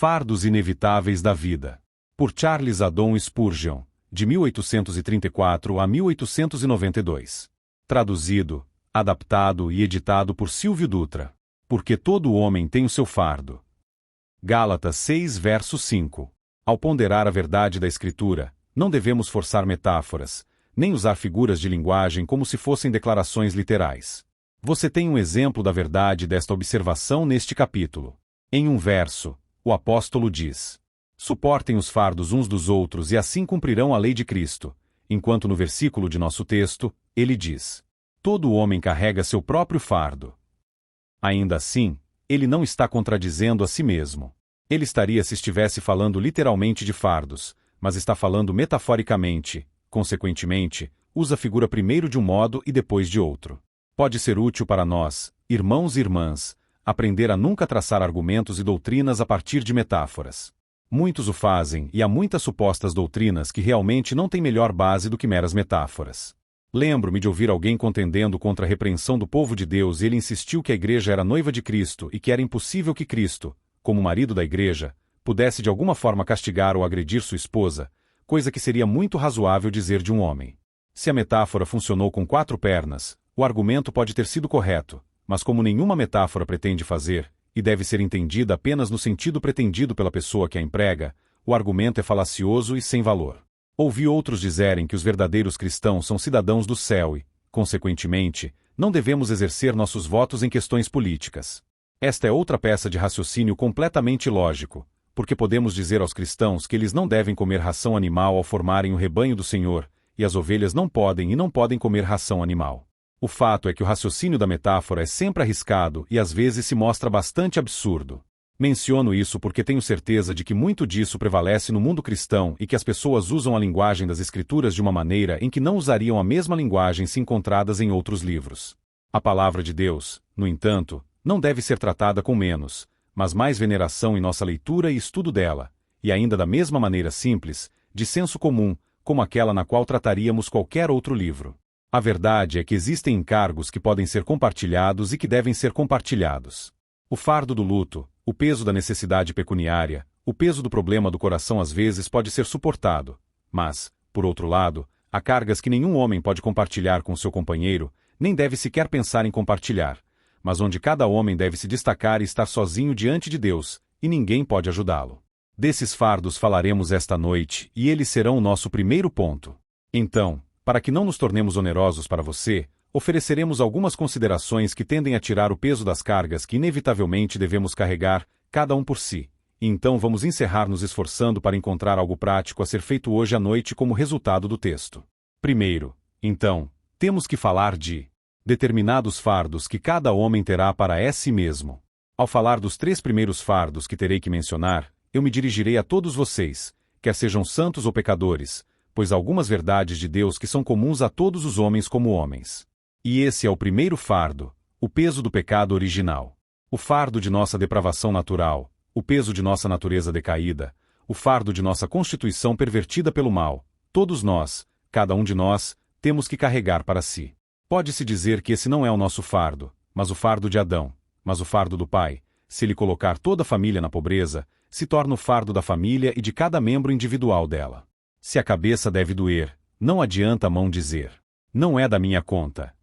Fardos inevitáveis da vida. Por Charles Haddon Spurgeon, de 1834 a 1892. Traduzido, adaptado e editado por Silvio Dutra. Porque todo homem tem o seu fardo. Gálatas 6 verso 5. Ao ponderar a verdade da Escritura, não devemos forçar metáforas, nem usar figuras de linguagem como se fossem declarações literais. Você tem um exemplo da verdade desta observação neste capítulo. Em um verso, o apóstolo diz: suportem os fardos uns dos outros e assim cumprirão a lei de Cristo, enquanto no versículo de nosso texto, ele diz: todo homem carrega seu próprio fardo. Ainda assim, ele não está contradizendo a si mesmo. Ele estaria se estivesse falando literalmente de fardos, mas está falando metaforicamente, consequentemente, usa a figura primeiro de um modo e depois de outro. Pode ser útil para nós, irmãos e irmãs, aprender a nunca traçar argumentos e doutrinas a partir de metáforas. Muitos o fazem e há muitas supostas doutrinas que realmente não têm melhor base do que meras metáforas. Lembro-me de ouvir alguém contendendo contra a repreensão do povo de Deus e ele insistiu que a igreja era noiva de Cristo e que era impossível que Cristo, como marido da igreja, pudesse de alguma forma castigar ou agredir sua esposa, coisa que seria muito razoável dizer de um homem. Se a metáfora funcionou com 4 pernas, o argumento pode ter sido correto, mas como nenhuma metáfora pretende fazer, e deve ser entendida apenas no sentido pretendido pela pessoa que a emprega, o argumento é falacioso e sem valor. Ouvi outros dizerem que os verdadeiros cristãos são cidadãos do céu e, consequentemente, não devemos exercer nossos votos em questões políticas. Esta é outra peça de raciocínio completamente lógico, porque podemos dizer aos cristãos que eles não devem comer ração animal ao formarem o rebanho do Senhor, e as ovelhas não podem comer ração animal. O fato é que o raciocínio da metáfora é sempre arriscado e às vezes se mostra bastante absurdo. Menciono isso porque tenho certeza de que muito disso prevalece no mundo cristão e que as pessoas usam a linguagem das Escrituras de uma maneira em que não usariam a mesma linguagem se encontradas em outros livros. A palavra de Deus, no entanto, não deve ser tratada com menos, mas mais veneração em nossa leitura e estudo dela, e ainda da mesma maneira simples, de senso comum, como aquela na qual trataríamos qualquer outro livro. A verdade é que existem encargos que podem ser compartilhados e que devem ser compartilhados. O fardo do luto, o peso da necessidade pecuniária, o peso do problema do coração às vezes pode ser suportado, mas, por outro lado, há cargas que nenhum homem pode compartilhar com seu companheiro, nem deve sequer pensar em compartilhar, mas onde cada homem deve se destacar e estar sozinho diante de Deus, e ninguém pode ajudá-lo. Desses fardos falaremos esta noite, e eles serão o nosso primeiro ponto. Então, para que não nos tornemos onerosos para você, ofereceremos algumas considerações que tendem a tirar o peso das cargas que inevitavelmente devemos carregar, cada um por si. E então vamos encerrar nos esforçando para encontrar algo prático a ser feito hoje à noite como resultado do texto. Primeiro, então, temos que falar de determinados fardos que cada homem terá para si mesmo. Ao falar dos 3 primeiros fardos que terei que mencionar, eu me dirigirei a todos vocês, quer sejam santos ou pecadores, pois há algumas verdades de Deus que são comuns a todos os homens como homens. E esse é o primeiro fardo, o peso do pecado original. O fardo de nossa depravação natural, o peso de nossa natureza decaída, o fardo de nossa constituição pervertida pelo mal, todos nós, cada um de nós, temos que carregar para si. Pode-se dizer que esse não é o nosso fardo, mas o fardo de Adão, mas o fardo do pai, se ele colocar toda a família na pobreza, se torna o fardo da família e de cada membro individual dela. Se a cabeça deve doer, não adianta a mão dizer: não é da minha conta.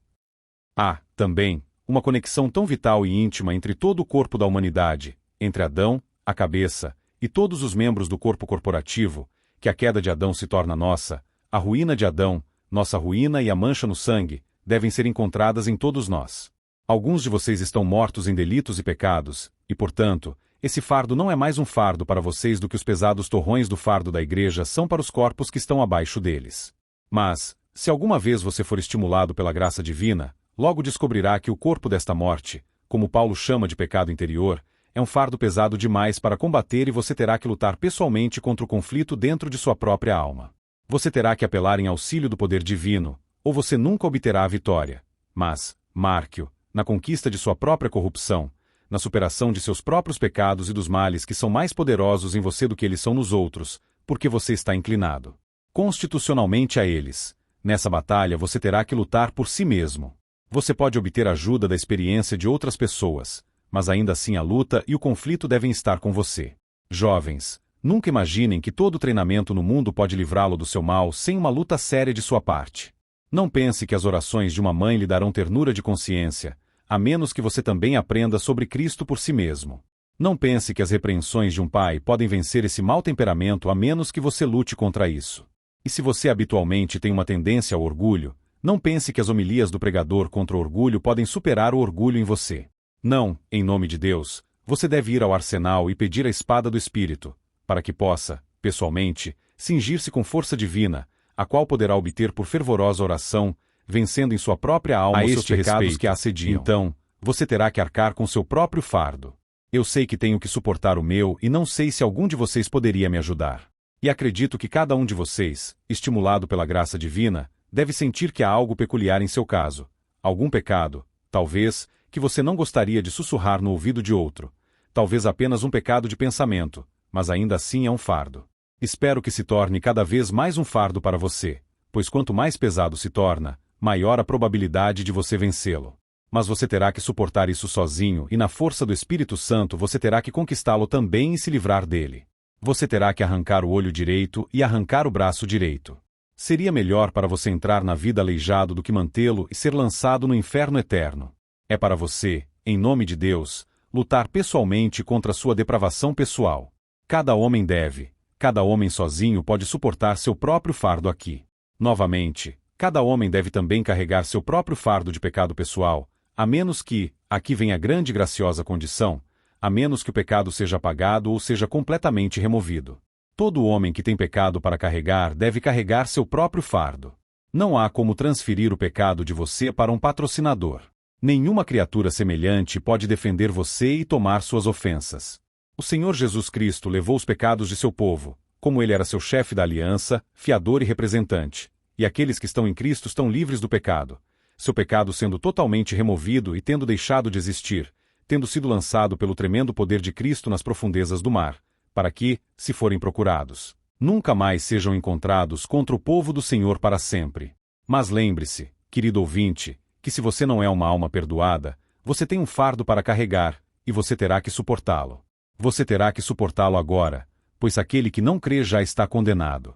Há, também, uma conexão tão vital e íntima entre todo o corpo da humanidade, entre Adão, a cabeça, e todos os membros do corpo corporativo, que a queda de Adão se torna nossa, a ruína de Adão, nossa ruína e a mancha no sangue, devem ser encontradas em todos nós. Alguns de vocês estão mortos em delitos e pecados, e portanto, esse fardo não é mais um fardo para vocês do que os pesados torrões do fardo da igreja são para os corpos que estão abaixo deles. Mas, se alguma vez você for estimulado pela graça divina, logo descobrirá que o corpo desta morte, como Paulo chama de pecado interior, é um fardo pesado demais para combater e você terá que lutar pessoalmente contra o conflito dentro de sua própria alma. Você terá que apelar em auxílio do poder divino, ou você nunca obterá a vitória. Mas, marque-o, na conquista de sua própria corrupção, na superação de seus próprios pecados e dos males que são mais poderosos em você do que eles são nos outros, porque você está inclinado constitucionalmente a eles. Nessa batalha você terá que lutar por si mesmo. Você pode obter ajuda da experiência de outras pessoas, mas ainda assim a luta e o conflito devem estar com você. Jovens, nunca imaginem que todo treinamento no mundo pode livrá-lo do seu mal sem uma luta séria de sua parte. Não pense que as orações de uma mãe lhe darão ternura de consciência, a menos que você também aprenda sobre Cristo por si mesmo. Não pense que as repreensões de um pai podem vencer esse mau temperamento a menos que você lute contra isso. E se você habitualmente tem uma tendência ao orgulho, não pense que as homilias do pregador contra o orgulho podem superar o orgulho em você. Não, em nome de Deus, você deve ir ao arsenal e pedir a espada do Espírito, para que possa, pessoalmente, cingir-se com força divina, a qual poderá obter por fervorosa oração, vencendo em sua própria alma os seus pecados que a assediam. Então, você terá que arcar com seu próprio fardo. Eu sei que tenho que suportar o meu e não sei se algum de vocês poderia me ajudar. E acredito que cada um de vocês, estimulado pela graça divina, deve sentir que há algo peculiar em seu caso. Algum pecado, talvez, que você não gostaria de sussurrar no ouvido de outro. Talvez apenas um pecado de pensamento, mas ainda assim é um fardo. Espero que se torne cada vez mais um fardo para você, pois quanto mais pesado se torna, maior a probabilidade de você vencê-lo. Mas você terá que suportar isso sozinho e na força do Espírito Santo você terá que conquistá-lo também e se livrar dele. Você terá que arrancar o olho direito e arrancar o braço direito. Seria melhor para você entrar na vida aleijado do que mantê-lo e ser lançado no inferno eterno. É para você, em nome de Deus, lutar pessoalmente contra sua depravação pessoal. Cada homem sozinho pode suportar seu próprio fardo aqui. Novamente, cada homem deve também carregar seu próprio fardo de pecado pessoal, a menos que, aqui vem a grande e graciosa condição, a menos que o pecado seja apagado ou seja completamente removido. Todo homem que tem pecado para carregar deve carregar seu próprio fardo. Não há como transferir o pecado de você para um patrocinador. Nenhuma criatura semelhante pode defender você e tomar suas ofensas. O Senhor Jesus Cristo levou os pecados de seu povo, como ele era seu chefe da aliança, fiador e representante, e aqueles que estão em Cristo estão livres do pecado, seu pecado sendo totalmente removido e tendo deixado de existir, tendo sido lançado pelo tremendo poder de Cristo nas profundezas do mar, para que, se forem procurados, nunca mais sejam encontrados contra o povo do Senhor para sempre. Mas lembre-se, querido ouvinte, que se você não é uma alma perdoada, você tem um fardo para carregar, e você terá que suportá-lo. Você terá que suportá-lo agora, pois aquele que não crê já está condenado.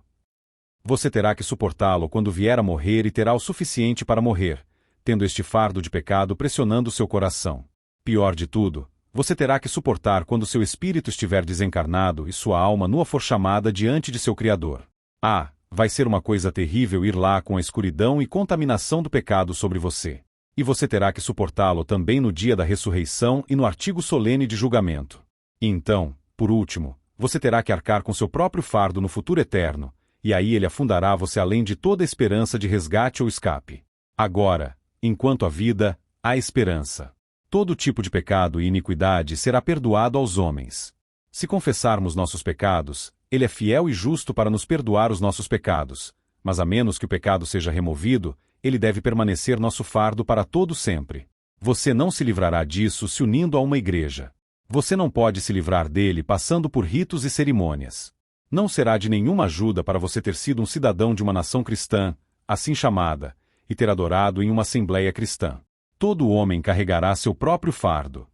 Você terá que suportá-lo quando vier a morrer e terá o suficiente para morrer, tendo este fardo de pecado pressionando seu coração. Pior de tudo, você terá que suportar quando seu espírito estiver desencarnado e sua alma nua for chamada diante de seu Criador. Ah, vai ser uma coisa terrível ir lá com a escuridão e contaminação do pecado sobre você. E você terá que suportá-lo também no dia da ressurreição e no artigo solene de julgamento. E então, por último, você terá que arcar com seu próprio fardo no futuro eterno, e aí ele afundará você além de toda esperança de resgate ou escape. Agora, enquanto há vida, há esperança. Todo tipo de pecado e iniquidade será perdoado aos homens. Se confessarmos nossos pecados, ele é fiel e justo para nos perdoar os nossos pecados, mas a menos que o pecado seja removido, ele deve permanecer nosso fardo para todo sempre. Você não se livrará disso se unindo a uma igreja. Você não pode se livrar dele passando por ritos e cerimônias. Não será de nenhuma ajuda para você ter sido um cidadão de uma nação cristã, assim chamada, e ter adorado em uma assembleia cristã. Todo homem carregará seu próprio fardo.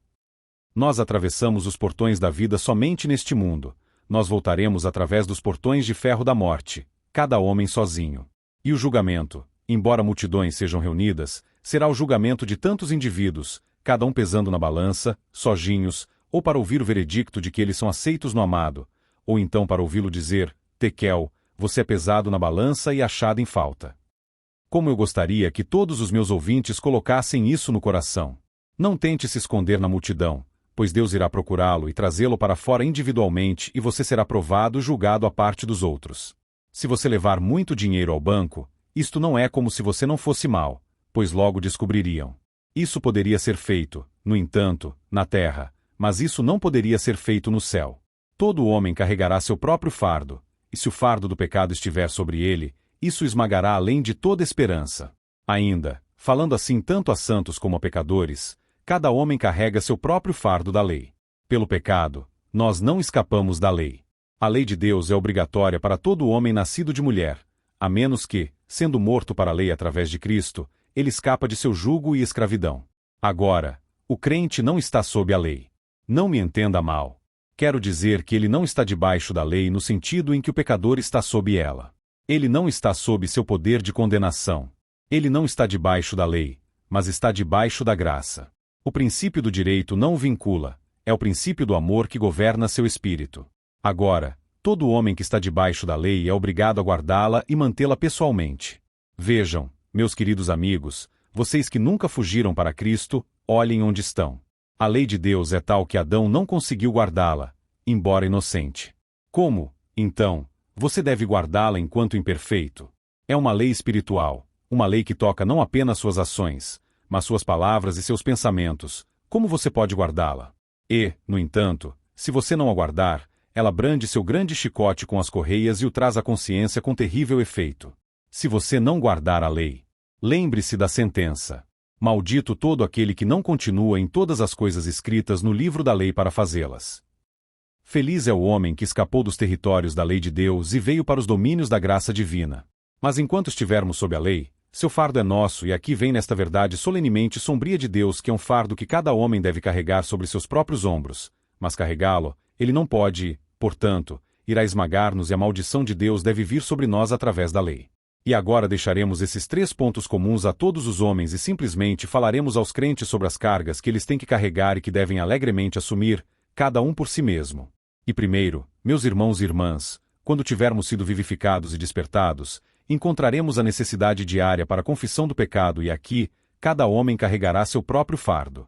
Nós atravessamos os portões da vida somente neste mundo. Nós voltaremos através dos portões de ferro da morte, cada homem sozinho. E o julgamento, embora multidões sejam reunidas, será o julgamento de tantos indivíduos, cada um pesando na balança, sozinhos, ou para ouvir o veredicto de que eles são aceitos no amado, ou então para ouvi-lo dizer, Tekel, você é pesado na balança e achado em falta. Como eu gostaria que todos os meus ouvintes colocassem isso no coração. Não tente se esconder na multidão, pois Deus irá procurá-lo e trazê-lo para fora individualmente e você será provado e julgado à parte dos outros. Se você levar muito dinheiro ao banco, isto não é como se você não fosse mau, pois logo descobririam. Isso poderia ser feito, no entanto, na terra, mas isso não poderia ser feito no céu. Todo homem carregará seu próprio fardo, e se o fardo do pecado estiver sobre ele, isso esmagará além de toda esperança. Ainda, falando assim tanto a santos como a pecadores, cada homem carrega seu próprio fardo da lei. Pelo pecado, nós não escapamos da lei. A lei de Deus é obrigatória para todo homem nascido de mulher, a menos que, sendo morto para a lei através de Cristo, ele escapa de seu jugo e escravidão. Agora, o crente não está sob a lei. Não me entenda mal. Quero dizer que ele não está debaixo da lei no sentido em que o pecador está sob ela. Ele não está sob seu poder de condenação. Ele não está debaixo da lei, mas está debaixo da graça. O princípio do direito não o vincula, é o princípio do amor que governa seu espírito. Agora, todo homem que está debaixo da lei é obrigado a guardá-la e mantê-la pessoalmente. Vejam, meus queridos amigos, vocês que nunca fugiram para Cristo, olhem onde estão. A lei de Deus é tal que Adão não conseguiu guardá-la, embora inocente. Como, então, você deve guardá-la enquanto imperfeito? É uma lei espiritual, uma lei que toca não apenas suas ações, mas suas palavras e seus pensamentos. Como você pode guardá-la? E, no entanto, se você não a guardar, ela brande seu grande chicote com as correias e o traz à consciência com terrível efeito. Se você não guardar a lei, lembre-se da sentença. Maldito todo aquele que não continua em todas as coisas escritas no livro da lei para fazê-las. Feliz é o homem que escapou dos territórios da lei de Deus e veio para os domínios da graça divina. Mas enquanto estivermos sob a lei, seu fardo é nosso, e aqui vem nesta verdade solenemente sombria de Deus, que é um fardo que cada homem deve carregar sobre seus próprios ombros. Mas carregá-lo, ele não pode, portanto, irá esmagar-nos, e a maldição de Deus deve vir sobre nós através da lei. E agora deixaremos esses 3 pontos comuns a todos os homens e simplesmente falaremos aos crentes sobre as cargas que eles têm que carregar e que devem alegremente assumir, cada um por si mesmo. E primeiro, meus irmãos e irmãs, quando tivermos sido vivificados e despertados, encontraremos a necessidade diária para a confissão do pecado, e aqui, cada homem carregará seu próprio fardo.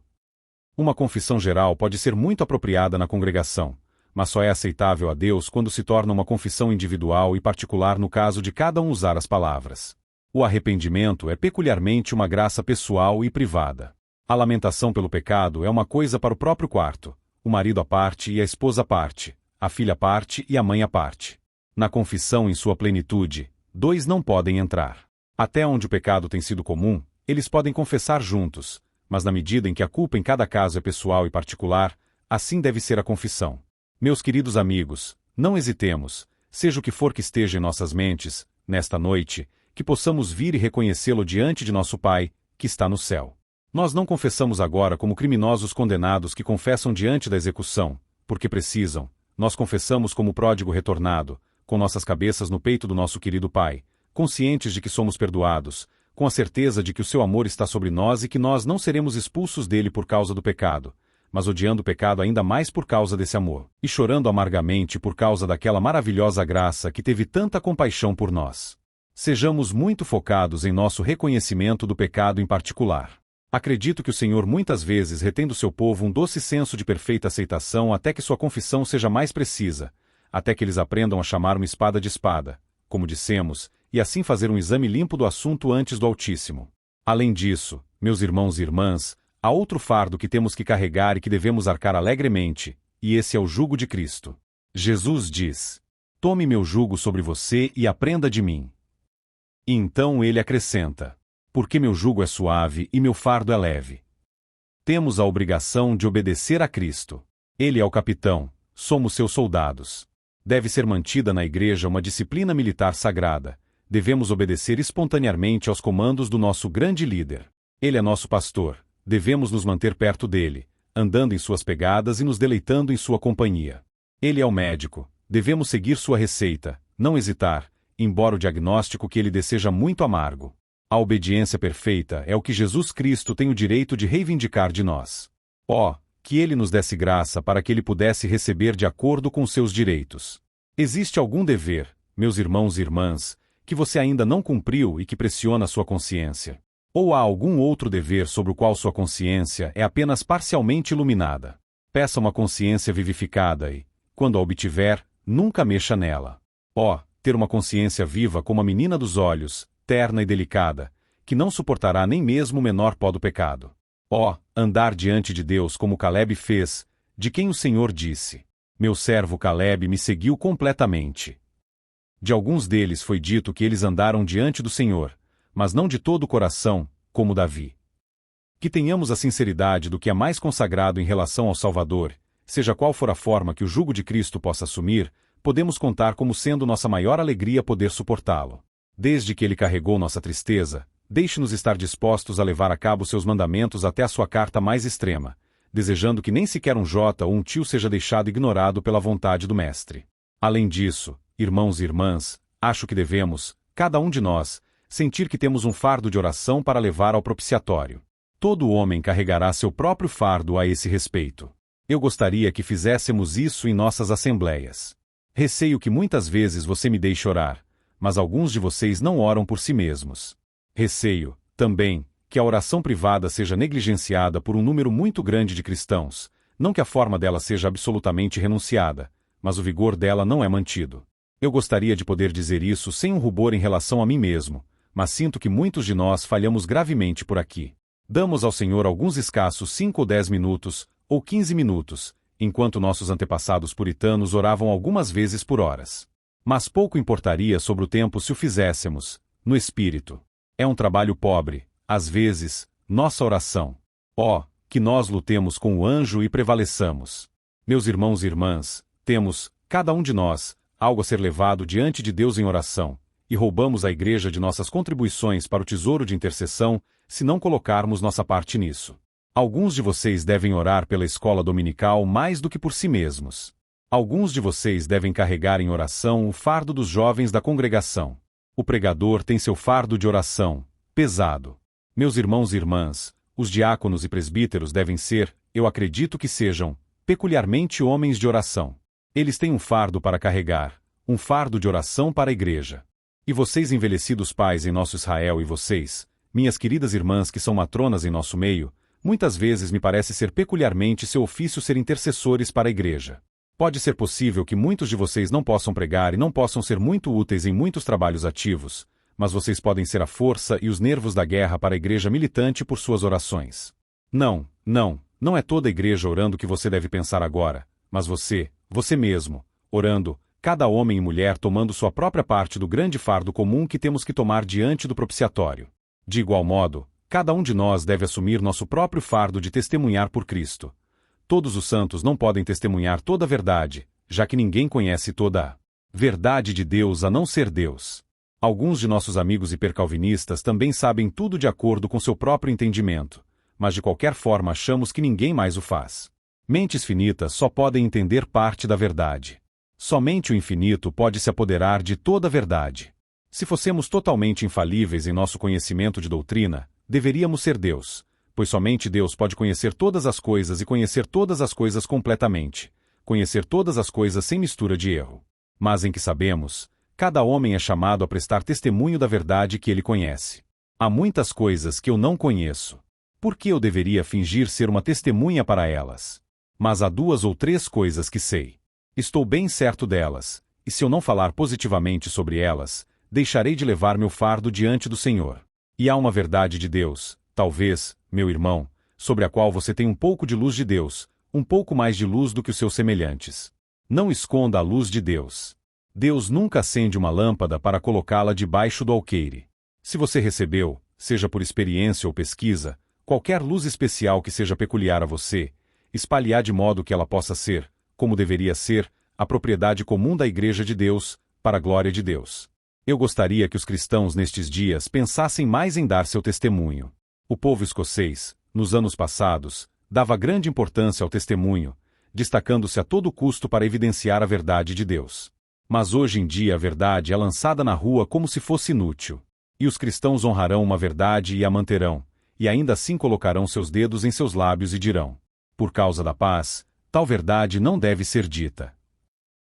Uma confissão geral pode ser muito apropriada na congregação, mas só é aceitável a Deus quando se torna uma confissão individual e particular no caso de cada um usar as palavras. O arrependimento é peculiarmente uma graça pessoal e privada. A lamentação pelo pecado é uma coisa para o próprio quarto, o marido à parte e a esposa à parte, a filha à parte e a mãe à parte. Na confissão em sua plenitude, 2 não podem entrar. Até onde o pecado tem sido comum, eles podem confessar juntos, mas na medida em que a culpa em cada caso é pessoal e particular, assim deve ser a confissão. Meus queridos amigos, não hesitemos, seja o que for que esteja em nossas mentes, nesta noite, que possamos vir e reconhecê-lo diante de nosso Pai, que está no céu. Nós não confessamos agora como criminosos condenados que confessam diante da execução, porque precisam. Nós confessamos como pródigo retornado, com nossas cabeças no peito do nosso querido Pai, conscientes de que somos perdoados, com a certeza de que o seu amor está sobre nós e que nós não seremos expulsos dele por causa do pecado, mas odiando o pecado ainda mais por causa desse amor, e chorando amargamente por causa daquela maravilhosa graça que teve tanta compaixão por nós. Sejamos muito focados em nosso reconhecimento do pecado em particular. Acredito que o Senhor muitas vezes retém do seu povo um doce senso de perfeita aceitação até que sua confissão seja mais precisa, até que eles aprendam a chamar uma espada de espada, como dissemos, e assim fazer um exame limpo do assunto antes do Altíssimo. Além disso, meus irmãos e irmãs, há outro fardo que temos que carregar e que devemos arcar alegremente, e esse é o jugo de Cristo. Jesus diz: "Tome meu jugo sobre você e aprenda de mim." E então ele acrescenta: "Porque meu jugo é suave e meu fardo é leve." Temos a obrigação de obedecer a Cristo. Ele é o capitão, somos seus soldados. Deve ser mantida na igreja uma disciplina militar sagrada. Devemos obedecer espontaneamente aos comandos do nosso grande líder. Ele é nosso pastor. Devemos nos manter perto dele, andando em suas pegadas e nos deleitando em sua companhia. Ele é o médico. Devemos seguir sua receita, não hesitar, embora o diagnóstico que ele dê seja muito amargo. A obediência perfeita é o que Jesus Cristo tem o direito de reivindicar de nós. Oh, que ele nos desse graça para que ele pudesse receber de acordo com seus direitos. Existe algum dever, meus irmãos e irmãs, que você ainda não cumpriu e que pressiona sua consciência? Ou há algum outro dever sobre o qual sua consciência é apenas parcialmente iluminada? Peça uma consciência vivificada e, quando a obtiver, nunca mexa nela. Oh, ter uma consciência viva como a menina dos olhos, terna e delicada, que não suportará nem mesmo o menor pó do pecado. Oh, andar diante de Deus como Caleb fez, de quem o Senhor disse: "Meu servo Caleb me seguiu completamente." De alguns deles foi dito que eles andaram diante do Senhor, mas não de todo o coração, como Davi. Que tenhamos a sinceridade do que é mais consagrado em relação ao Salvador, seja qual for a forma que o jugo de Cristo possa assumir, podemos contar como sendo nossa maior alegria poder suportá-lo. Desde que ele carregou nossa tristeza, deixe-nos estar dispostos a levar a cabo seus mandamentos até a sua carta mais extrema, desejando que nem sequer um jota ou um tio seja deixado ignorado pela vontade do Mestre. Além disso, irmãos e irmãs, acho que devemos, cada um de nós, sentir que temos um fardo de oração para levar ao propiciatório. Todo homem carregará seu próprio fardo a esse respeito. Eu gostaria que fizéssemos isso em nossas assembleias. Receio que muitas vezes você me deixe orar, mas alguns de vocês não oram por si mesmos. Receio, também, que a oração privada seja negligenciada por um número muito grande de cristãos, não que a forma dela seja absolutamente renunciada, mas o vigor dela não é mantido. Eu gostaria de poder dizer isso sem um rubor em relação a mim mesmo, mas sinto que muitos de nós falhamos gravemente por aqui. Damos ao Senhor alguns escassos 5 ou 10 minutos, ou 15 minutos, enquanto nossos antepassados puritanos oravam algumas vezes por horas. Mas pouco importaria sobre o tempo se o fizéssemos, no espírito. É um trabalho pobre, às vezes, nossa oração. Oh, que nós lutemos com o anjo e prevaleçamos. Meus irmãos e irmãs, temos, cada um de nós, algo a ser levado diante de Deus em oração, e roubamos a igreja de nossas contribuições para o tesouro de intercessão, se não colocarmos nossa parte nisso. Alguns de vocês devem orar pela escola dominical mais do que por si mesmos. Alguns de vocês devem carregar em oração o fardo dos jovens da congregação. O pregador tem seu fardo de oração, pesado. Meus irmãos e irmãs, os diáconos e presbíteros devem ser, eu acredito que sejam, peculiarmente homens de oração. Eles têm um fardo para carregar, um fardo de oração para a igreja. E vocês envelhecidos pais em nosso Israel e vocês, minhas queridas irmãs que são matronas em nosso meio, muitas vezes me parece ser peculiarmente seu ofício ser intercessores para a igreja. Pode ser possível que muitos de vocês não possam pregar e não possam ser muito úteis em muitos trabalhos ativos, mas vocês podem ser a força e os nervos da guerra para a igreja militante por suas orações. Não é toda a igreja orando que você deve pensar agora, mas você mesmo, orando, cada homem e mulher tomando sua própria parte do grande fardo comum que temos que tomar diante do propiciatório. De igual modo, cada um de nós deve assumir nosso próprio fardo de testemunhar por Cristo. Todos os santos não podem testemunhar toda a verdade, já que ninguém conhece toda a verdade de Deus a não ser Deus. Alguns de nossos amigos hipercalvinistas também sabem tudo de acordo com seu próprio entendimento, mas de qualquer forma achamos que ninguém mais o faz. Mentes finitas só podem entender parte da verdade. Somente o infinito pode se apoderar de toda a verdade. Se fossemos totalmente infalíveis em nosso conhecimento de doutrina, deveríamos ser Deus, pois somente Deus pode conhecer todas as coisas e conhecer todas as coisas completamente, conhecer todas as coisas sem mistura de erro. Mas em que sabemos, cada homem é chamado a prestar testemunho da verdade que ele conhece. Há muitas coisas que eu não conheço. Por que eu deveria fingir ser uma testemunha para elas? Mas há 2 ou 3 coisas que sei. Estou bem certo delas, e se eu não falar positivamente sobre elas, deixarei de levar meu fardo diante do Senhor. E há uma verdade de Deus, talvez, meu irmão, sobre a qual você tem um pouco de luz de Deus, um pouco mais de luz do que os seus semelhantes. Não esconda a luz de Deus. Deus nunca acende uma lâmpada para colocá-la debaixo do alqueire. Se você recebeu, seja por experiência ou pesquisa, qualquer luz especial que seja peculiar a você, espalhe-a de modo que ela possa ser, como deveria ser, a propriedade comum da Igreja de Deus, para a glória de Deus. Eu gostaria que os cristãos nestes dias pensassem mais em dar seu testemunho. O povo escocês, nos anos passados, dava grande importância ao testemunho, destacando-se a todo custo para evidenciar a verdade de Deus. Mas hoje em dia a verdade é lançada na rua como se fosse inútil. E os cristãos honrarão uma verdade e a manterão, e ainda assim colocarão seus dedos em seus lábios e dirão: por causa da paz, tal verdade não deve ser dita.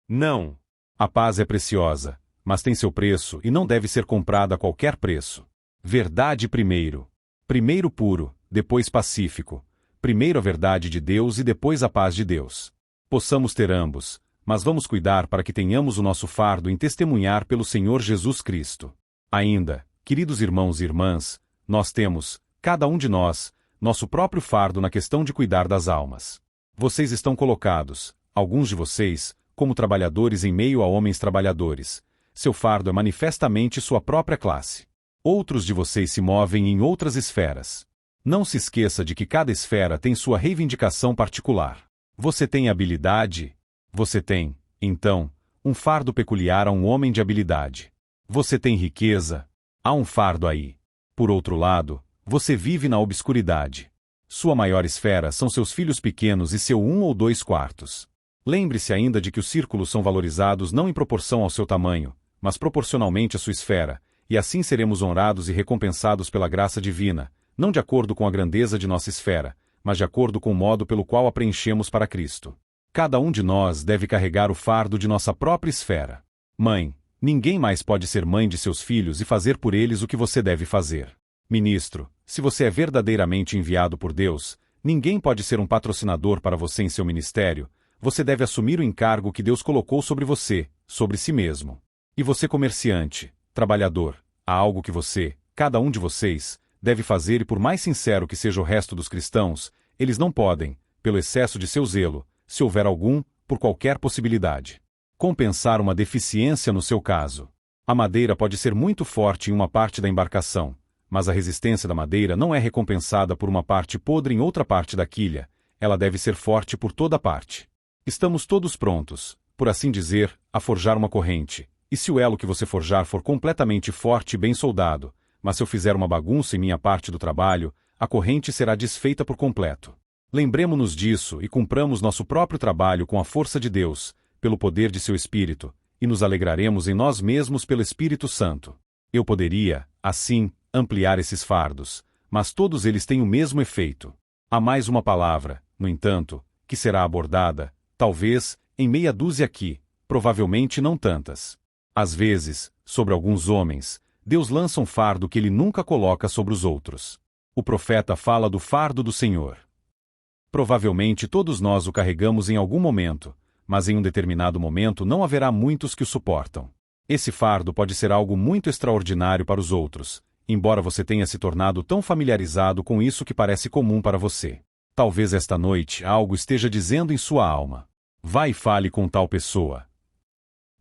Não. A paz é preciosa, mas tem seu preço e não deve ser comprada a qualquer preço. Verdade primeiro. Primeiro puro, depois pacífico. Primeiro a verdade de Deus e depois a paz de Deus. Possamos ter ambos, mas vamos cuidar para que tenhamos o nosso fardo em testemunhar pelo Senhor Jesus Cristo. Ainda, queridos irmãos e irmãs, nós temos, cada um de nós, nosso próprio fardo na questão de cuidar das almas. Vocês estão colocados, alguns de vocês, como trabalhadores em meio a homens trabalhadores. Seu fardo é manifestamente sua própria classe. Outros de vocês se movem em outras esferas. Não se esqueça de que cada esfera tem sua reivindicação particular. Você tem habilidade? Você tem, então, um fardo peculiar a um homem de habilidade. Você tem riqueza? Há um fardo aí. Por outro lado, você vive na obscuridade. Sua maior esfera são seus filhos pequenos e seu 1 ou 2 quartos. Lembre-se ainda de que os círculos são valorizados não em proporção ao seu tamanho, mas proporcionalmente à sua esfera, e assim seremos honrados e recompensados pela graça divina, não de acordo com a grandeza de nossa esfera, mas de acordo com o modo pelo qual a preenchemos para Cristo. Cada um de nós deve carregar o fardo de nossa própria esfera. Mãe, ninguém mais pode ser mãe de seus filhos e fazer por eles o que você deve fazer. Ministro, se você é verdadeiramente enviado por Deus, ninguém pode ser um patrocinador para você em seu ministério. Você deve assumir o encargo que Deus colocou sobre você, sobre si mesmo. E você, comerciante, trabalhador, há algo que você, cada um de vocês, deve fazer, e por mais sincero que seja o resto dos cristãos, eles não podem, pelo excesso de seu zelo, se houver algum, por qualquer possibilidade, compensar uma deficiência no seu caso. A madeira pode ser muito forte em uma parte da embarcação, mas a resistência da madeira não é recompensada por uma parte podre em outra parte da quilha, ela deve ser forte por toda parte. Estamos todos prontos, por assim dizer, a forjar uma corrente, e se o elo que você forjar for completamente forte e bem soldado, mas se eu fizer uma bagunça em minha parte do trabalho, a corrente será desfeita por completo. Lembremo-nos disso e cumpramos nosso próprio trabalho com a força de Deus, pelo poder de seu Espírito, e nos alegraremos em nós mesmos pelo Espírito Santo. Eu poderia, assim, ampliar esses fardos, mas todos eles têm o mesmo efeito. Há mais uma palavra, no entanto, que será abordada, talvez, em meia dúzia aqui, provavelmente não tantas. Às vezes, sobre alguns homens, Deus lança um fardo que ele nunca coloca sobre os outros. O profeta fala do fardo do Senhor. Provavelmente todos nós o carregamos em algum momento, mas em um determinado momento não haverá muitos que o suportam. Esse fardo pode ser algo muito extraordinário para os outros, embora você tenha se tornado tão familiarizado com isso que parece comum para você. Talvez esta noite algo esteja dizendo em sua alma: vá e fale com tal pessoa.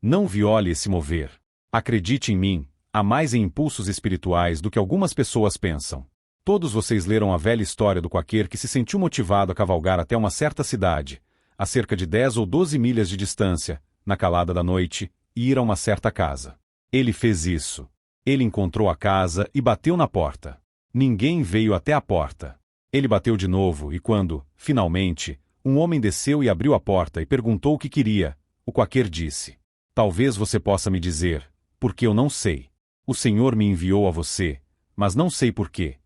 Não viole esse mover. Acredite em mim, há mais em impulsos espirituais do que algumas pessoas pensam. Todos vocês leram a velha história do quaquer que se sentiu motivado a cavalgar até uma certa cidade, a cerca de 10 ou 12 milhas de distância, na calada da noite, e ir a uma certa casa. Ele fez isso. Ele encontrou a casa e bateu na porta. Ninguém veio até a porta. Ele bateu de novo e quando, finalmente, um homem desceu e abriu a porta e perguntou o que queria, o quaquer disse: talvez você possa me dizer, porque eu não sei. O Senhor me enviou a você, mas não sei por quê.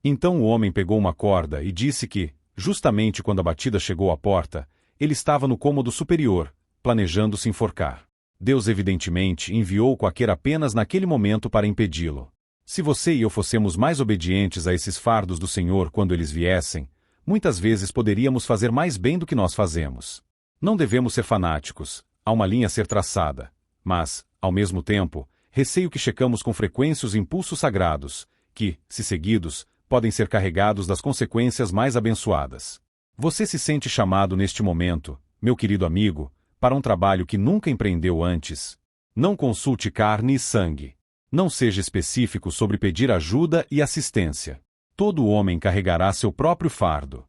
Então o homem pegou uma corda e disse que, justamente quando a batida chegou à porta, ele estava no cômodo superior, planejando se enforcar. Deus evidentemente enviou o quaquer apenas naquele momento para impedi-lo. Se você e eu fossemos mais obedientes a esses fardos do Senhor quando eles viessem, muitas vezes poderíamos fazer mais bem do que nós fazemos. Não devemos ser fanáticos, há uma linha a ser traçada, mas, ao mesmo tempo, receio que checamos com frequência os impulsos sagrados, que, se seguidos, podem ser carregados das consequências mais abençoadas. Você se sente chamado neste momento, meu querido amigo, para um trabalho que nunca empreendeu antes. Não consulte carne e sangue. Não seja específico sobre pedir ajuda e assistência. Todo homem carregará seu próprio fardo.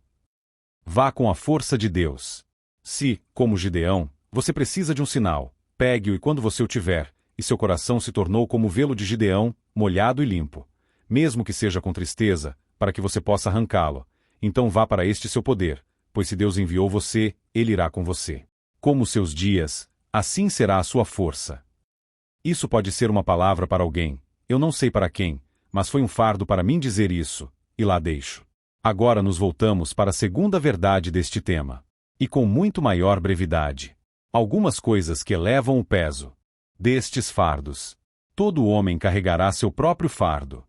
Vá com a força de Deus. Se, como Gideão, você precisa de um sinal, pegue-o e quando você o tiver, e seu coração se tornou como o velo de Gideão, molhado e limpo, mesmo que seja com tristeza, para que você possa arrancá-lo, então vá para este seu poder, pois se Deus enviou você, ele irá com você. Como seus dias, assim será a sua força. Isso pode ser uma palavra para alguém, eu não sei para quem, mas foi um fardo para mim dizer isso, e lá deixo. Agora nos voltamos para a segunda verdade deste tema. E com muito maior brevidade. Algumas coisas que elevam o peso destes fardos. Todo homem carregará seu próprio fardo.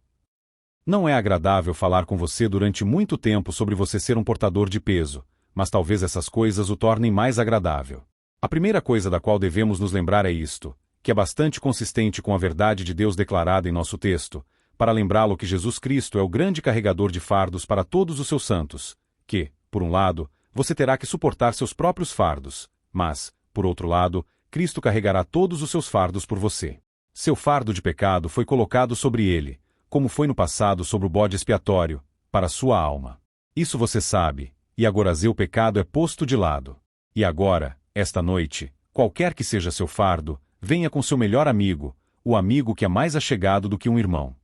Não é agradável falar com você durante muito tempo sobre você ser um portador de peso, mas talvez essas coisas o tornem mais agradável. A primeira coisa da qual devemos nos lembrar é isto, que é bastante consistente com a verdade de Deus declarada em nosso texto, para lembrá-lo que Jesus Cristo é o grande carregador de fardos para todos os seus santos, que, por um lado, você terá que suportar seus próprios fardos, mas, por outro lado, Cristo carregará todos os seus fardos por você. Seu fardo de pecado foi colocado sobre ele, como foi no passado sobre o bode expiatório, para sua alma. Isso você sabe, e agora o pecado é posto de lado. E agora, esta noite, qualquer que seja seu fardo, venha com seu melhor amigo, o amigo que é mais achegado do que um irmão.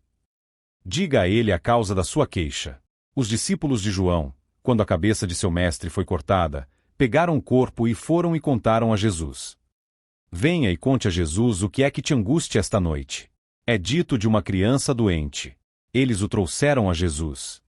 Diga a ele a causa da sua queixa. Os discípulos de João, quando a cabeça de seu mestre foi cortada, pegaram o corpo e foram e contaram a Jesus. Venha e conte a Jesus o que é que te angustia esta noite. É dito de uma criança doente. Eles o trouxeram a Jesus.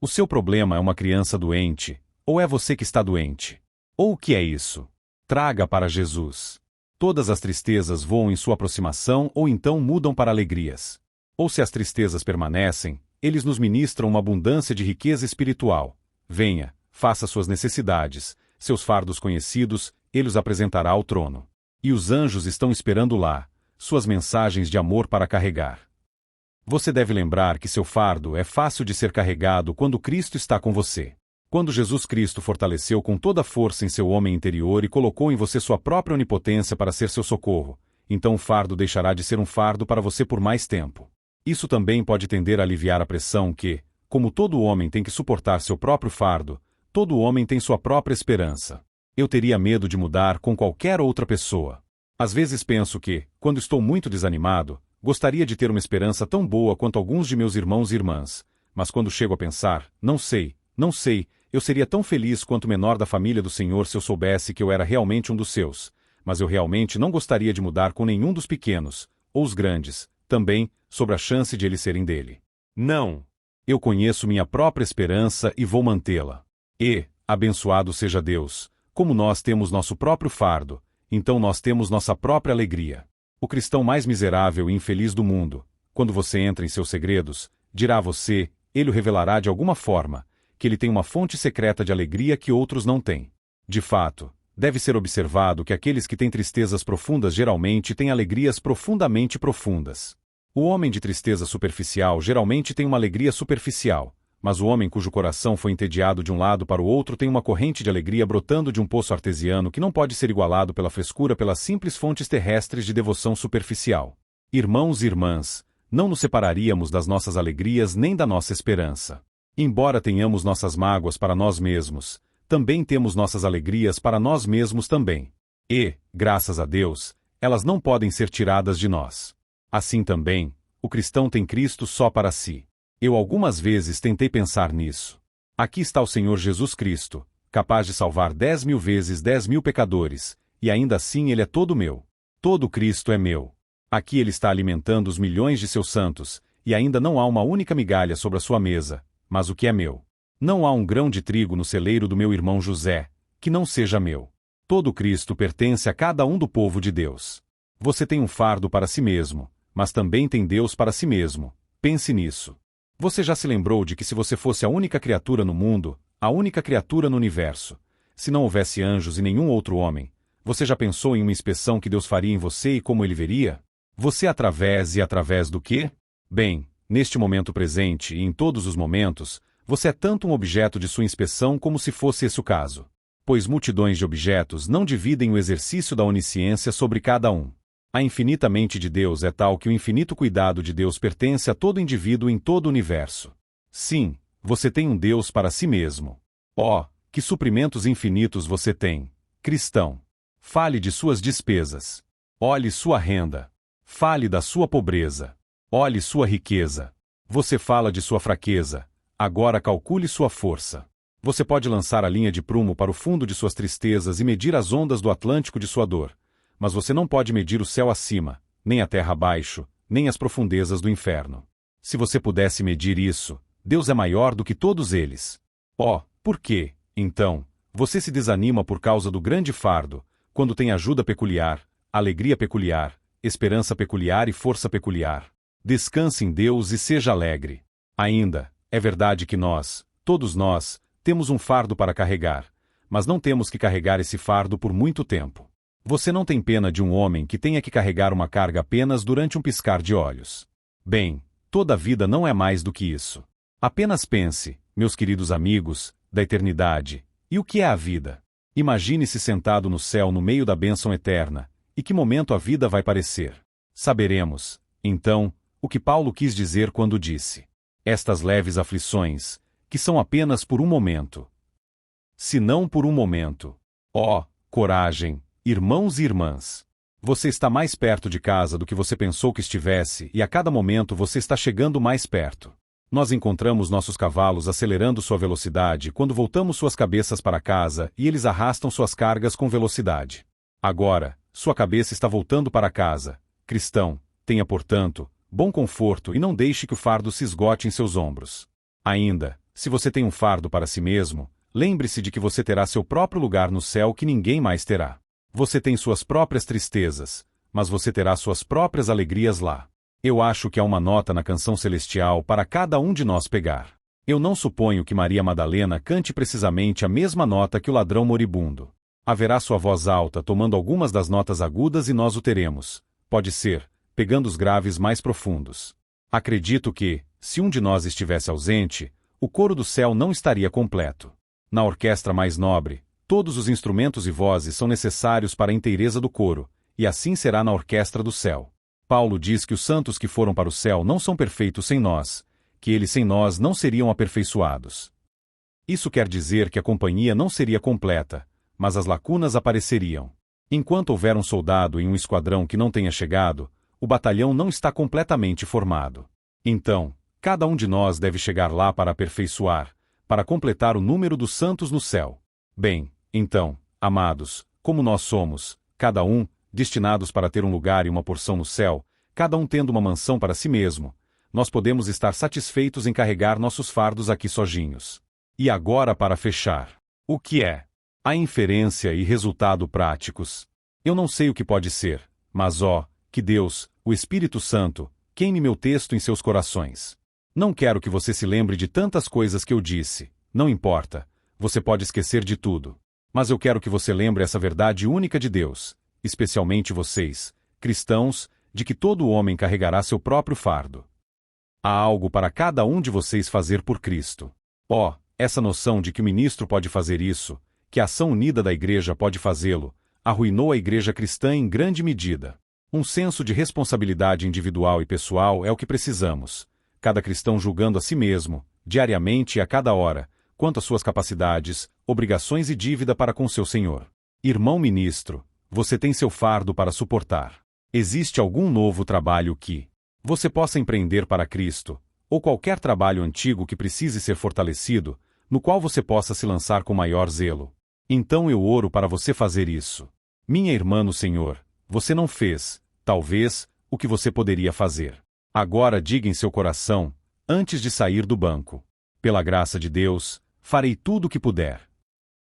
O seu problema é uma criança doente, ou é você que está doente? Ou o que é isso? Traga para Jesus. Todas as tristezas voam em sua aproximação ou então mudam para alegrias. Ou se as tristezas permanecem, eles nos ministram uma abundância de riqueza espiritual. Venha, faça suas necessidades, seus fardos conhecidos, ele os apresentará ao trono. E os anjos estão esperando lá, suas mensagens de amor para carregar. Você deve lembrar que seu fardo é fácil de ser carregado quando Cristo está com você. Quando Jesus Cristo fortaleceu com toda a força em seu homem interior e colocou em você sua própria onipotência para ser seu socorro, então o fardo deixará de ser um fardo para você por mais tempo. Isso também pode tender a aliviar a pressão que, como todo homem tem que suportar seu próprio fardo, todo homem tem sua própria esperança. Eu teria medo de mudar com qualquer outra pessoa. Às vezes penso que, quando estou muito desanimado, gostaria de ter uma esperança tão boa quanto alguns de meus irmãos e irmãs, mas quando chego a pensar, não sei, eu seria tão feliz quanto o menor da família do Senhor se eu soubesse que eu era realmente um dos seus, mas eu realmente não gostaria de mudar com nenhum dos pequenos, ou os grandes, também, sobre a chance de eles serem dele. Não. Eu conheço minha própria esperança e vou mantê-la. E, abençoado seja Deus, como nós temos nosso próprio fardo, então nós temos nossa própria alegria. O cristão mais miserável e infeliz do mundo, quando você entra em seus segredos, dirá a você, ele o revelará de alguma forma, que ele tem uma fonte secreta de alegria que outros não têm. De fato, deve ser observado que aqueles que têm tristezas profundas geralmente têm alegrias profundamente profundas. O homem de tristeza superficial geralmente tem uma alegria superficial, mas o homem cujo coração foi entediado de um lado para o outro tem uma corrente de alegria brotando de um poço artesiano que não pode ser igualado pela frescura pelas simples fontes terrestres de devoção superficial. Irmãos e irmãs, não nos separaríamos das nossas alegrias nem da nossa esperança. Embora tenhamos nossas mágoas para nós mesmos, também temos nossas alegrias para nós mesmos também. E, graças a Deus, elas não podem ser tiradas de nós. Assim também, o cristão tem Cristo só para si. Eu algumas vezes tentei pensar nisso. Aqui está o Senhor Jesus Cristo, capaz de salvar 10.000 vezes 10.000 pecadores, e ainda assim ele é todo meu. Todo Cristo é meu. Aqui ele está alimentando os milhões de seus santos, e ainda não há uma única migalha sobre a sua mesa, mas o que é meu? Não há um grão de trigo no celeiro do meu irmão José, que não seja meu. Todo Cristo pertence a cada um do povo de Deus. Você tem um fardo para si mesmo, mas também tem Deus para si mesmo. Pense nisso. Você já se lembrou de que se você fosse a única criatura no mundo, a única criatura no universo, se não houvesse anjos e nenhum outro homem, você já pensou em uma inspeção que Deus faria em você e como ele veria? Você através do quê? Bem, neste momento presente e em todos os momentos, você é tanto um objeto de sua inspeção como se fosse esse o caso. Pois multidões de objetos não dividem o exercício da onisciência sobre cada um. A infinita mente de Deus é tal que o infinito cuidado de Deus pertence a todo indivíduo em todo o universo. Sim, você tem um Deus para si mesmo. Oh, que suprimentos infinitos você tem, cristão! Fale de suas despesas. Olhe sua renda. Fale da sua pobreza. Olhe sua riqueza. Você fala de sua fraqueza. Agora calcule sua força. Você pode lançar a linha de prumo para o fundo de suas tristezas e medir as ondas do Atlântico de sua dor. Mas você não pode medir o céu acima, nem a terra abaixo, nem as profundezas do inferno. Se você pudesse medir isso, Deus é maior do que todos eles. Oh, por quê, então, você se desanima por causa do grande fardo, quando tem ajuda peculiar, alegria peculiar, esperança peculiar e força peculiar? Descanse em Deus e seja alegre. Ainda, é verdade que nós, todos nós, temos um fardo para carregar, mas não temos que carregar esse fardo por muito tempo. Você não tem pena de um homem que tenha que carregar uma carga apenas durante um piscar de olhos. Bem, toda a vida não é mais do que isso. Apenas pense, meus queridos amigos, da eternidade. E o que é a vida? Imagine-se sentado no céu no meio da bênção eterna. E que momento a vida vai parecer? Saberemos, então, o que Paulo quis dizer quando disse: estas leves aflições, que são apenas por um momento. Se não por um momento. Oh, coragem! Irmãos e irmãs, você está mais perto de casa do que você pensou que estivesse e a cada momento você está chegando mais perto. Nós encontramos nossos cavalos acelerando sua velocidade quando voltamos suas cabeças para casa e eles arrastam suas cargas com velocidade. Agora, sua cabeça está voltando para casa. Cristão, tenha, portanto, bom conforto e não deixe que o fardo se esgote em seus ombros. Ainda, se você tem um fardo para si mesmo, lembre-se de que você terá seu próprio lugar no céu que ninguém mais terá. Você tem suas próprias tristezas, mas você terá suas próprias alegrias lá. Eu acho que há uma nota na canção celestial para cada um de nós pegar. Eu não suponho que Maria Madalena cante precisamente a mesma nota que o ladrão moribundo. Haverá sua voz alta tomando algumas das notas agudas e nós o teremos. Pode ser, pegando os graves mais profundos. Acredito que, se um de nós estivesse ausente, o coro do céu não estaria completo. Na orquestra mais nobre, todos os instrumentos e vozes são necessários para a inteireza do coro, e assim será na orquestra do céu. Paulo diz que os santos que foram para o céu não são perfeitos sem nós, que eles sem nós não seriam aperfeiçoados. Isso quer dizer que a companhia não seria completa, mas as lacunas apareceriam. Enquanto houver um soldado em um esquadrão que não tenha chegado, o batalhão não está completamente formado. Então, cada um de nós deve chegar lá para aperfeiçoar, para completar o número dos santos no céu. Bem, então, amados, como nós somos, cada um, destinados para ter um lugar e uma porção no céu, cada um tendo uma mansão para si mesmo, nós podemos estar satisfeitos em carregar nossos fardos aqui sozinhos. E agora para fechar. O que é? A inferência e resultado práticos. Eu não sei o que pode ser, mas que Deus, o Espírito Santo, queime meu texto em seus corações. Não quero que você se lembre de tantas coisas que eu disse, não importa, você pode esquecer de tudo. Mas eu quero que você lembre essa verdade única de Deus, especialmente vocês, cristãos, de que todo homem carregará seu próprio fardo. Há algo para cada um de vocês fazer por Cristo. Essa noção de que o ministro pode fazer isso, que a ação unida da igreja pode fazê-lo, arruinou a igreja cristã em grande medida. Um senso de responsabilidade individual e pessoal é o que precisamos, cada cristão julgando a si mesmo, diariamente e a cada hora, quanto às suas capacidades, obrigações e dívida para com seu Senhor. Irmão ministro, você tem seu fardo para suportar. Existe algum novo trabalho que você possa empreender para Cristo, ou qualquer trabalho antigo que precise ser fortalecido, no qual você possa se lançar com maior zelo? Então eu oro para você fazer isso. Minha irmã no Senhor, você não fez, talvez, o que você poderia fazer. Agora diga em seu coração, antes de sair do banco: pela graça de Deus, farei tudo o que puder.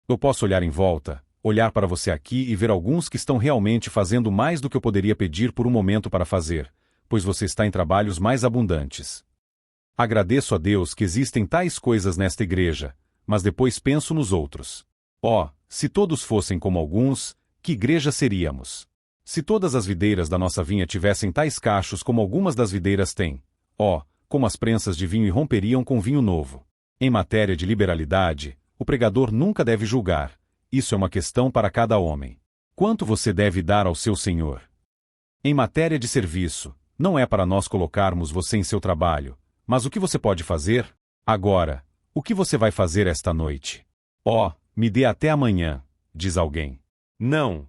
Eu posso olhar em volta, olhar para você aqui e ver alguns que estão realmente fazendo mais do que eu poderia pedir por um momento para fazer, pois você está em trabalhos mais abundantes. Agradeço a Deus que existem tais coisas nesta igreja, mas depois penso nos outros. Se todos fossem como alguns, que igreja seríamos? Se todas as videiras da nossa vinha tivessem tais cachos como algumas das videiras têm, como as prensas de vinho irromperiam com vinho novo. Em matéria de liberalidade, o pregador nunca deve julgar. Isso é uma questão para cada homem. Quanto você deve dar ao seu Senhor? Em matéria de serviço, não é para nós colocarmos você em seu trabalho, mas o que você pode fazer? Agora, o que você vai fazer esta noite? Me dê até amanhã, diz alguém. Não.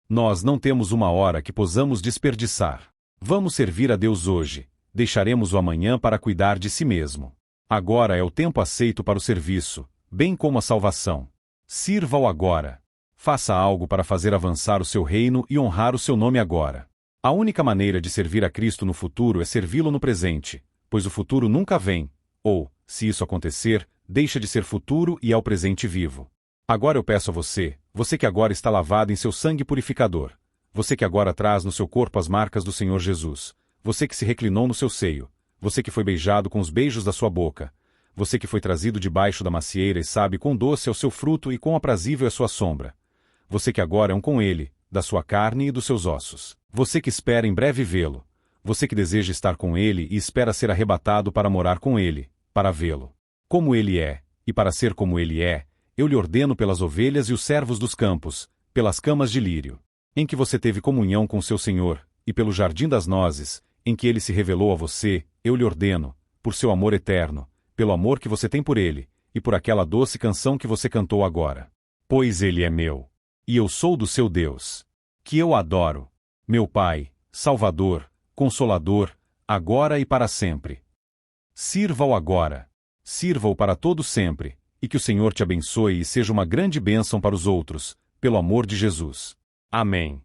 Nós não temos uma hora que possamos desperdiçar. Vamos servir a Deus hoje, deixaremos o amanhã para cuidar de si mesmo. Agora é o tempo aceito para o serviço, bem como a salvação. Sirva-o agora. Faça algo para fazer avançar o seu reino e honrar o seu nome agora. A única maneira de servir a Cristo no futuro é servi-lo no presente, pois o futuro nunca vem, ou, se isso acontecer, deixa de ser futuro e é o presente vivo. Agora eu peço a você que agora está lavado em seu sangue purificador, você que agora traz no seu corpo as marcas do Senhor Jesus, você que se reclinou no seu seio, você que foi beijado com os beijos da sua boca, você que foi trazido debaixo da macieira e sabe quão doce é o seu fruto e quão aprazível é sua sombra. Você que agora é um com ele, da sua carne e dos seus ossos. Você que espera em breve vê-lo. Você que deseja estar com ele e espera ser arrebatado para morar com ele, para vê-lo. Como ele é, e para ser como ele é, eu lhe ordeno pelas ovelhas e os servos dos campos, pelas camas de lírio, em que você teve comunhão com seu Senhor, e pelo jardim das nozes, em que ele se revelou a você, eu lhe ordeno, por seu amor eterno, pelo amor que você tem por ele, e por aquela doce canção que você cantou agora. Pois ele é meu, e eu sou do seu Deus, que eu adoro, meu Pai, Salvador, Consolador, agora e para sempre. Sirva-o agora. Sirva-o para todo sempre, e que o Senhor te abençoe e seja uma grande bênção para os outros, pelo amor de Jesus. Amém.